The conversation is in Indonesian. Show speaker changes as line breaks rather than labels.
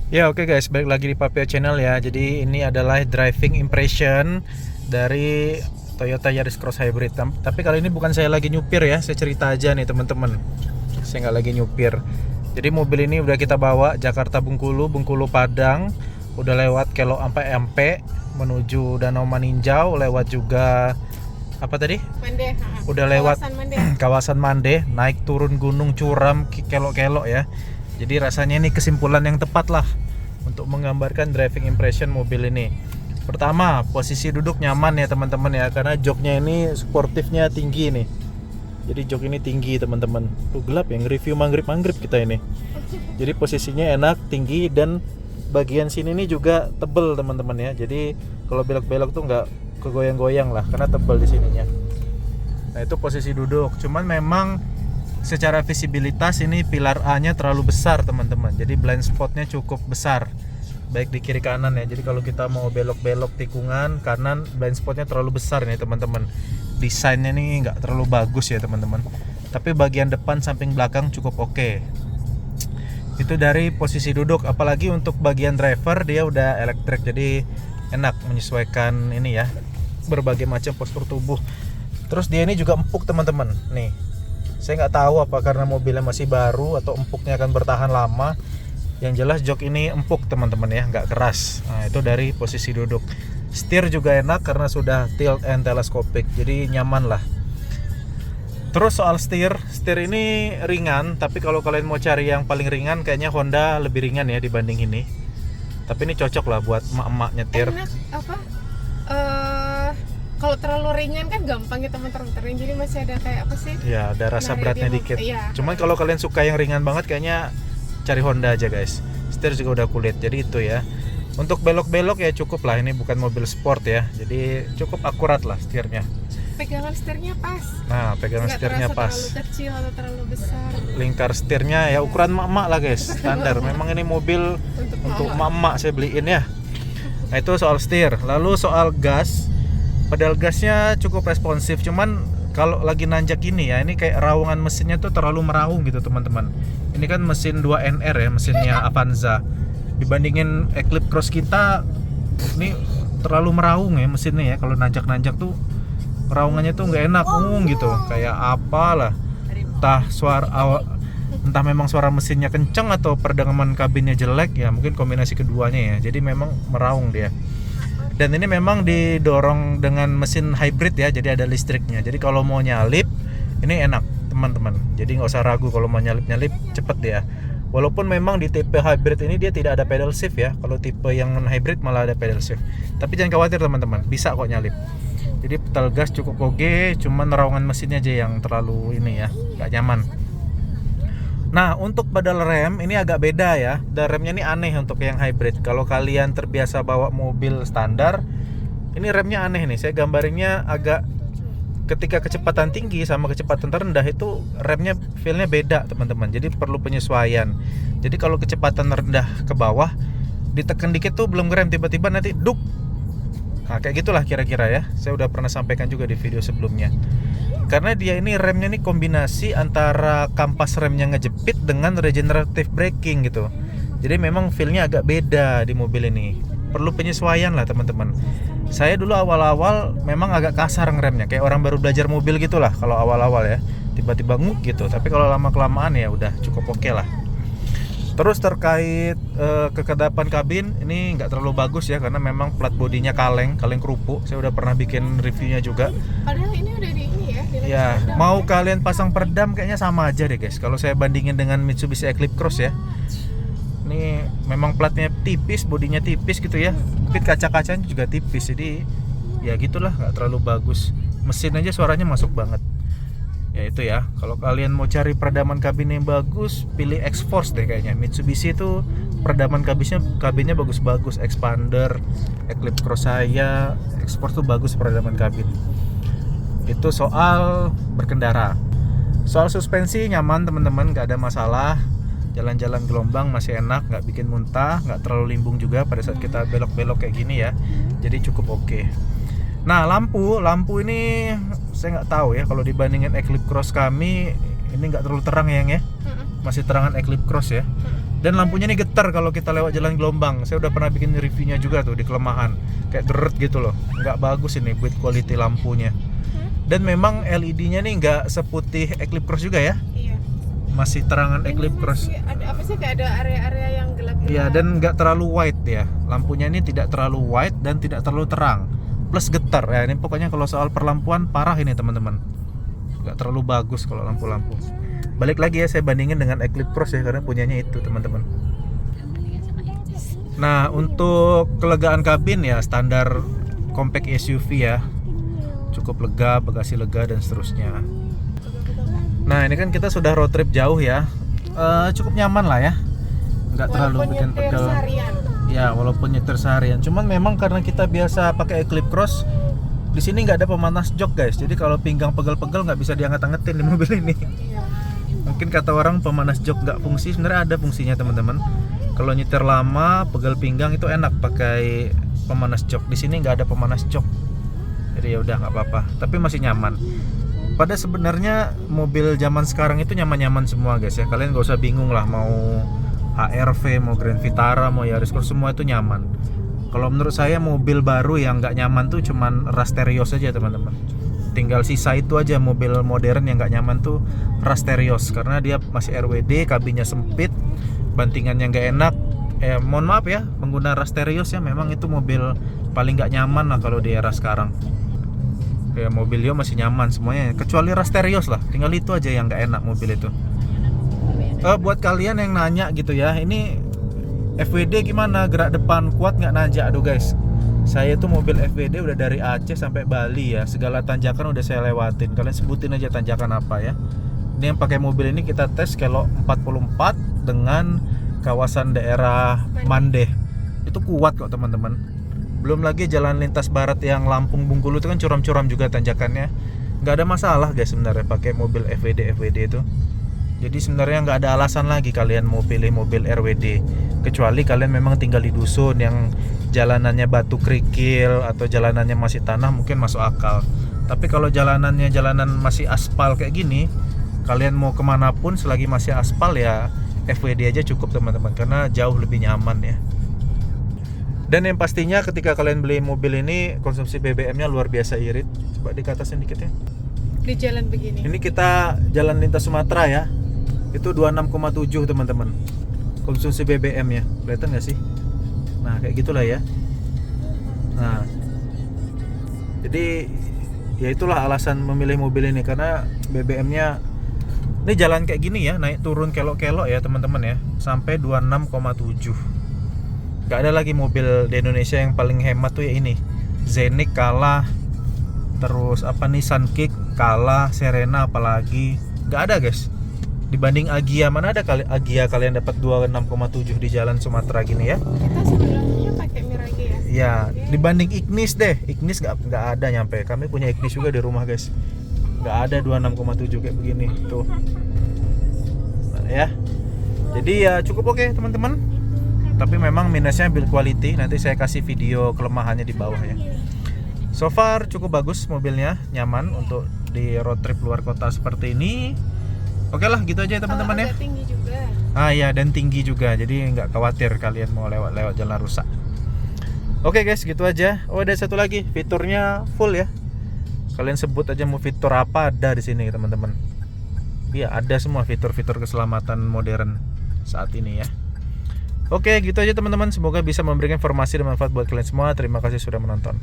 Ya oke guys, balik lagi di Papio Channel ya. Jadi ini adalah driving impression dari Toyota Yaris Cross Hybrid. Tapi kali ini bukan saya lagi nyupir ya, saya cerita aja nih teman-teman. Saya nggak lagi nyupir. Jadi mobil ini udah kita bawa Jakarta Bengkulu, Bengkulu Padang, udah lewat Kelok sampai MP, menuju Danau Maninjau, lewat juga apa tadi?
Mande,
Udah lewat
kawasan Mande.
kawasan Mande, naik turun gunung curam, kelok-kelok ya. Jadi rasanya ini kesimpulan yang tepat lah untuk menggambarkan driving impression mobil ini. Pertama, posisi duduk nyaman ya teman-teman ya, karena joknya ini sportifnya tinggi nih. Jadi jok ini tinggi teman-teman. Tuh gelap ya, nge-review manggrip kita ini. Jadi posisinya enak, tinggi, dan bagian sini nih juga tebel teman-teman ya. Jadi kalau belok-belok tuh nggak kegoyang-goyang lah, karena tebel di sininya. Nah itu posisi duduk. Cuman memang secara visibilitas ini pilar A-nya terlalu besar teman-teman. Jadi blind spotnya cukup besar, baik di kiri kanan ya. Jadi kalau kita mau belok-belok tikungan kanan, blind spotnya terlalu besar nih teman-teman. Desainnya nih nggak terlalu bagus ya teman-teman. Tapi bagian depan samping belakang cukup oke. Itu dari posisi duduk. Apalagi untuk bagian driver dia udah elektrik, jadi enak menyesuaikan ini ya, berbagai macam postur tubuh. Terus dia ini juga empuk teman-teman. Nih, saya nggak tahu apa karena mobilnya masih baru atau empuknya akan bertahan lama. Yang jelas jok ini empuk teman-teman ya, nggak keras. Nah itu dari posisi duduk. Setir juga enak karena sudah tilt and telescopic, jadi nyaman lah. Terus soal setir ini ringan, tapi kalau kalian mau cari yang paling ringan, kayaknya Honda lebih ringan ya dibanding ini. Tapi ini cocok lah buat emak-emak nyetir.
Enak apa? Kalau terlalu ringan kan gampang kita muter-muterin, jadi masih ada kayak apa sih?
Ya, ada rasa
Nah,
beratnya
dia
dikit.
iya.
Cuman kalau kalian suka yang ringan banget, kayaknya cari Honda aja guys. Setir juga udah kulit, jadi itu ya. Untuk belok-belok ya cukup lah, ini bukan mobil sport ya. Jadi cukup akurat lah setirnya.
Pegangan setirnya pas.
Nah, pegangan
Nggak
setirnya
terasa
pas.
terlalu kecil atau terlalu besar.
Lingkar setirnya ya ukuran emak-emak lah guys, standar. Memang ini mobil untuk emak-emak saya beliin ya. Nah itu soal setir. Lalu soal gas, pedal gasnya cukup responsif. Cuman kalau lagi nanjak ini ya, ini kayak raungan mesinnya tuh terlalu meraung gitu teman-teman. Ini kan mesin 2NR ya, mesinnya Avanza. Dibandingin Eclipse Cross kita, ini terlalu meraung ya mesinnya ya. Kalau nanjak-nanjak tuh raungannya tuh nggak enak, gitu. Kayak apalah. Entah memang suara mesinnya kenceng atau peredaman kabinnya jelek ya, mungkin kombinasi keduanya ya. Jadi memang meraung dia. Dan ini memang didorong dengan mesin hybrid ya, jadi ada listriknya. Jadi kalau mau nyalip ini enak teman-teman. Jadi nggak usah ragu kalau mau nyalip cepet dia. Walaupun memang di tipe hybrid ini dia tidak ada pedal shift ya. Kalau tipe yang non hybrid malah ada pedal shift. Tapi jangan khawatir teman-teman, bisa kok nyalip. Jadi pedal gas cukup oke, cuman raungan mesinnya aja yang terlalu ini ya, nggak nyaman. Nah untuk pedal rem ini agak beda ya. Dan remnya ini aneh untuk yang hybrid. Kalau kalian terbiasa bawa mobil standar, ini remnya aneh nih. Saya gambarinnya agak, ketika kecepatan tinggi sama kecepatan terendah itu remnya feelnya beda teman-teman. Jadi perlu penyesuaian. Jadi kalau kecepatan rendah ke bawah, ditekan dikit tuh belum ngerem, tiba-tiba nanti duk. Nah kayak gitulah kira-kira ya. Saya udah pernah sampaikan juga di video sebelumnya. Karena dia ini remnya ini kombinasi antara kampas remnya ngejepit dengan regenerative braking gitu. Jadi memang feelnya agak beda di mobil ini. Perlu penyesuaian lah teman-teman. Saya dulu awal-awal memang agak kasar ngeremnya, kayak orang baru belajar mobil gitulah kalau awal-awal ya. Tiba-tiba nguk gitu. Tapi kalau lama-kelamaan ya udah cukup oke lah. Terus terkait kekedapan kabin, ini nggak terlalu bagus ya, karena memang plat bodinya kaleng kerupuk. Saya udah pernah bikin reviewnya juga.
Padahal ini udah di ini ya.
Ya, mau kalian pasang peredam kayaknya sama aja deh guys. Kalau saya bandingin dengan Mitsubishi Eclipse Cross ya, ini memang platnya tipis, bodinya tipis gitu ya. Mungkin kaca-kacanya juga tipis, jadi ya gitulah, nggak terlalu bagus. Mesin aja suaranya masuk banget. Ya itu ya, kalau kalian mau cari peredaman kabin yang bagus, pilih X-Force deh kayaknya. Mitsubishi itu peredaman kabinnya bagus-bagus. Expander, Eclipse Cross saya, X-Force tuh bagus peredaman kabin. Itu soal berkendara. Soal suspensi nyaman teman-teman, nggak ada masalah. Jalan-jalan gelombang masih enak, nggak bikin muntah, nggak terlalu limbung juga pada saat kita belok-belok kayak gini ya. Jadi cukup oke. Nah lampu ini saya nggak tahu ya, kalau dibandingin Eclipse Cross kami ini nggak terlalu terang ya, masih terangan Eclipse Cross ya. Dan lampunya ini getar kalau kita lewat jalan gelombang. Saya udah pernah bikin reviewnya juga tuh di Kelemahan. Kayak deret gitu loh. Nggak bagus ini build quality lampunya. Dan memang LED-nya nih nggak seputih Eclipse Cross juga ya.
Iya.
Masih terangan
Ini
Eclipse Cross.
masih ada apa sih, kayak ada area-area yang gelap-gelap.
Iya, dan nggak terlalu white ya. Lampunya ini tidak terlalu white dan tidak terlalu terang. Plus getar ya. Ini pokoknya kalau soal perlampuan parah ini teman-teman. Nggak terlalu bagus kalau lampu-lampu. Balik lagi ya, saya bandingin dengan Eclipse Cross ya, karena punyanya itu teman-teman. Nah, untuk kelegaan kabin ya standar compact SUV ya, cukup lega, bagasi lega dan seterusnya. Nah, ini kan kita sudah road trip jauh ya, cukup nyaman lah ya, nggak terlalu
Walaupun
bikin
nyetir
pegel.
seharian.
Ya, walaupun nyetir seharian. Cuman memang karena kita biasa pakai Eclipse Cross, di sini nggak ada pemanas jok guys. Jadi kalau pinggang pegel-pegel nggak bisa diangkat-angkatin di mobil ini.
Iya.
Mungkin kata orang pemanas jok nggak fungsi, sebenarnya ada fungsinya teman-teman. Kalau nyetir lama, pegel pinggang itu enak pakai pemanas jok. Di sini nggak ada pemanas jok, jadi ya udah nggak apa-apa. Tapi masih nyaman. Pada sebenarnya mobil zaman sekarang itu nyaman-nyaman semua guys ya. Kalian nggak usah bingung lah mau HR-V, mau Grand Vitara, mau Yaris Cross, semua itu nyaman. Kalau menurut saya mobil baru yang nggak nyaman tuh cuman Rasterios aja teman-teman. Tinggal sisa itu aja mobil modern yang nggak nyaman tuh Rasterios, karena dia masih RWD, kabinnya sempit, bantingannya nggak enak. Mohon maaf ya pengguna Rasterios ya, memang itu mobil paling nggak nyaman lah kalau di era sekarang. Ya Mobilio masih nyaman semuanya, kecuali Rasterios lah, tinggal itu aja yang nggak enak mobil itu. Buat kalian yang nanya gitu ya, ini FWD gimana, gerak depan kuat nggak nanjak? Aduh guys, saya tuh mobil FWD udah dari Aceh sampai Bali ya, segala tanjakan udah saya lewatin. Kalian sebutin aja tanjakan apa ya. Ini yang pakai mobil ini kita tes kelok 44 dengan kawasan daerah Mandeh. Itu kuat kok teman-teman. Belum lagi jalan lintas barat yang Lampung Bengkulu itu kan curam-curam juga tanjakannya. Nggak ada masalah guys sebenarnya pakai mobil FWD itu. Jadi sebenarnya nggak ada alasan lagi kalian mau pilih mobil RWD, kecuali kalian memang tinggal di dusun yang jalanannya batu kerikil atau jalanannya masih tanah, mungkin masuk akal. Tapi kalau jalanannya jalanan masih aspal kayak gini, kalian mau kemanapun selagi masih aspal ya FWD aja cukup teman-teman, karena jauh lebih nyaman ya. Dan yang pastinya ketika kalian beli mobil ini konsumsi BBM-nya luar biasa irit. Coba di atasin dikit ya.
Di jalan begini.
Ini kita jalan lintas Sumatera ya. Itu 26,7 teman-teman. Konsumsi BBM-nya. Kelihatan nggak sih? Nah, kayak gitulah ya. Nah. Jadi ya itulah alasan memilih mobil ini, karena BBM-nya ini jalan kayak gini ya, naik turun kelok-kelok ya teman-teman ya, sampai 26,7. Gak ada lagi mobil di Indonesia yang paling hemat tuh ya ini. Zenik kalah, terus apa Nissan Kick kalah, Serena apalagi. Gak ada guys. Dibanding Agya, mana ada kali Agya kalian dapat 26,7 di jalan Sumatera gini ya.
Kita sebelumnya pakai Mirage ya.
Ya, dibanding Ignis deh. Ignis gak ada nyampe. Kami punya Ignis juga di rumah guys. Gak ada 26,7 kayak begini tuh. Nah, ya. Jadi ya cukup oke teman-teman. Tapi memang minusnya build quality. Nanti saya kasih video kelemahannya di bawah ya. So far cukup bagus mobilnya, nyaman untuk di road trip luar kota seperti ini. Oke lah gitu aja teman-teman ya.
Agak tinggi juga.
Ya, dan tinggi juga. Jadi nggak khawatir kalian mau lewat jalan rusak. Oke guys, gitu aja. Oh, ada satu lagi, fiturnya full ya. Kalian sebut aja mau fitur apa, ada di sini teman-teman. Iya, ada semua fitur-fitur keselamatan modern saat ini ya. Oke, gitu aja teman-teman. Semoga bisa memberikan informasi dan manfaat buat kalian semua. Terima kasih sudah menonton.